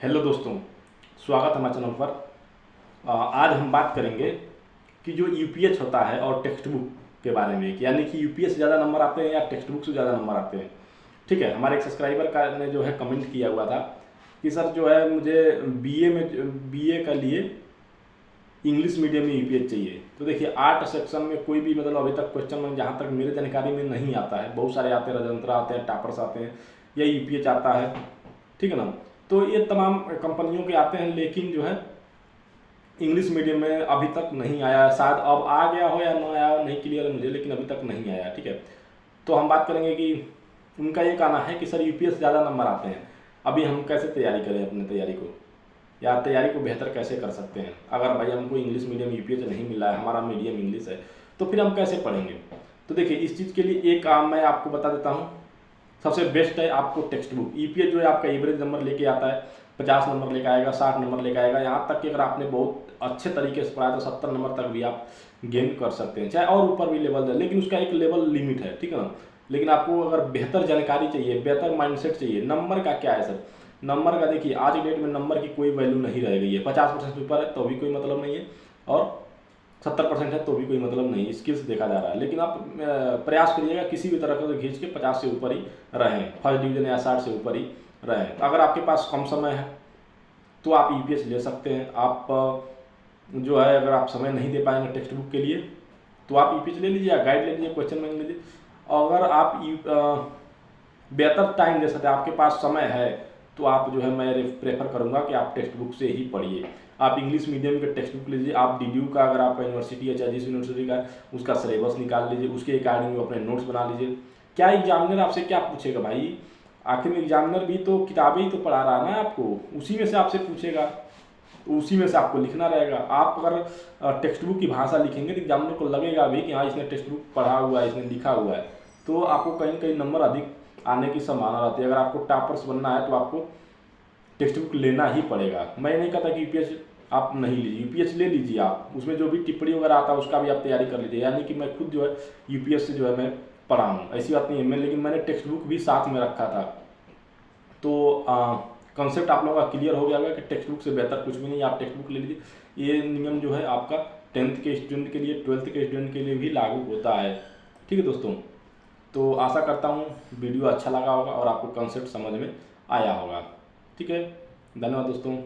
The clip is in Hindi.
हेलो दोस्तों, स्वागत है हमारे चैनल पर। आज हम बात करेंगे कि जो यूपीएच होता है और टेक्स्ट बुक के बारे में, कि यानी कि यूपीएच से ज़्यादा नंबर आते हैं या टेक्स्ट बुक से ज़्यादा नंबर आते हैं। ठीक है, हमारे एक सब्सक्राइबर का ने जो है कमेंट किया हुआ था कि सर जो है मुझे बीए का लिए इंग्लिश मीडियम में यूपीएच चाहिए। तो देखिए, आर्ट सेक्शन में कोई भी मतलब अभी तक क्वेश्चन में जहाँ तक मेरे जानकारी में नहीं आता है। बहुत सारे आते हैं, रजंत्रा आते हैं, टापर्स आते हैं, या यूपीएच आता है। ठीक है ना। तो ये तमाम कंपनियों के आते हैं, लेकिन जो है इंग्लिश मीडियम में अभी तक नहीं आया। शायद अब आ गया हो या ना आया हो, नहीं क्लियर है मुझे, लेकिन अभी तक नहीं आया। ठीक है, तो हम बात करेंगे कि उनका ये कहना है कि सर यूपीएस ज़्यादा नंबर आते हैं, अभी हम कैसे तैयारी करें अपने तैयारी को, या तैयारी को बेहतर कैसे कर सकते हैं। अगर भाई हमको इंग्लिश मीडियम यूपीएस नहीं मिला है, हमारा मीडियम इंग्लिश है, तो फिर हम कैसे पढ़ेंगे। तो देखिए, इस चीज़ के लिए एक काम मैं आपको बता देता हूँ। सबसे बेस्ट है आपको टेक्स्ट बुक। ईपीएच जो है आपका एवरेज नंबर लेके आता है, 50 नंबर लेकर आएगा, 60 नंबर लेकर आएगा। यहाँ तक कि अगर आपने बहुत अच्छे तरीके से पढ़ाया तो 70 नंबर तक भी आप गेन कर सकते हैं, चाहे और ऊपर भी लेवल है, लेकिन उसका एक लेवल लिमिट है। ठीक है ना। लेकिन आपको अगर बेहतर जानकारी चाहिए, बेहतर माइंडसेट चाहिए, नंबर का क्या है सर, नंबर का देखिए आज की डेट में नंबर की कोई वैल्यू नहीं रह गई है। 50% से ऊपर है तो भी कोई मतलब नहीं है, और 70% है तो भी कोई मतलब नहीं, स्किल्स देखा जा रहा है। लेकिन आप प्रयास करिएगा किसी भी तरह का खींच के 50 से ऊपर ही रहें, फर्स्ट डिवीजन या 60 से ऊपर ही रहें। अगर आपके पास कम समय है तो आप ईपीएच ले सकते हैं। आप जो है, अगर आप समय नहीं दे पाएंगे टेक्स्ट बुक के लिए तो आप ईपीएच ले लीजिए या गाइड ले लीजिए, क्वेश्चन बैंक ले लीजिए। अगर आप बेहतर टाइम दे सकते हैं, आपके पास समय है, तो आप जो है मैं प्रेफर करूंगा कि आप टेक्स्ट बुक से ही पढ़िए। आप इंग्लिश मीडियम के टेक्स्ट बुक लीजिए, आप डीडीयू का अगर आपका यूनिवर्सिटी है, चाहे जिस यूनिवर्सिटी का, उसका सिलेबस निकाल लीजिए, उसके अकॉर्डिंग अपने नोट्स बना लीजिए। क्या एग्जामिनर आपसे क्या पूछेगा भाई, आखिर में एग्जामिनर भी तो किताबें ही तो पढ़ा रहा है ना आपको, उसी में से आपसे पूछेगा, तो उसी में से आपको लिखना रहेगा। आप अगर टेक्स्ट बुक की भाषा लिखेंगे तो एग्जामिनर को लगेगा भी कि हाँ इसने टेक्स्ट बुक पढ़ा हुआ है, इसने लिखा हुआ है, तो आपको कहीं कहीं नंबर अधिक आने की संभावना रहती है। अगर आपको टॉपर्स बनना है तो आपको टेक्स्ट बुक लेना ही पड़ेगा। मैं नहीं कहता कि यूपीएच आप नहीं लीजिए, यूपीएच ले लीजिए आप, उसमें जो भी टिप्पणी वगैरह आता है उसका भी आप तैयारी कर लीजिए। यानी कि मैं खुद जो है यूपीएस से जो है मैं पढ़ा हूँ, ऐसी बात नहीं है मैं, लेकिन मैंने टेक्स्ट बुक भी साथ में रखा था। तो कॉन्सेप्ट आप लोगों का क्लियर हो गया होगा कि टेक्स्ट बुक से बेहतर कुछ भी नहीं, आप टेक्स्ट बुक ले लीजिए। ये नियम जो है आपका 10th के स्टूडेंट के लिए, 12th के स्टूडेंट के लिए भी लागू होता है। ठीक है दोस्तों, तो आशा करता हूँ वीडियो अच्छा लगा होगा और आपको कॉन्सेप्ट समझ में आया होगा। ठीक है, धन्यवाद दोस्तों।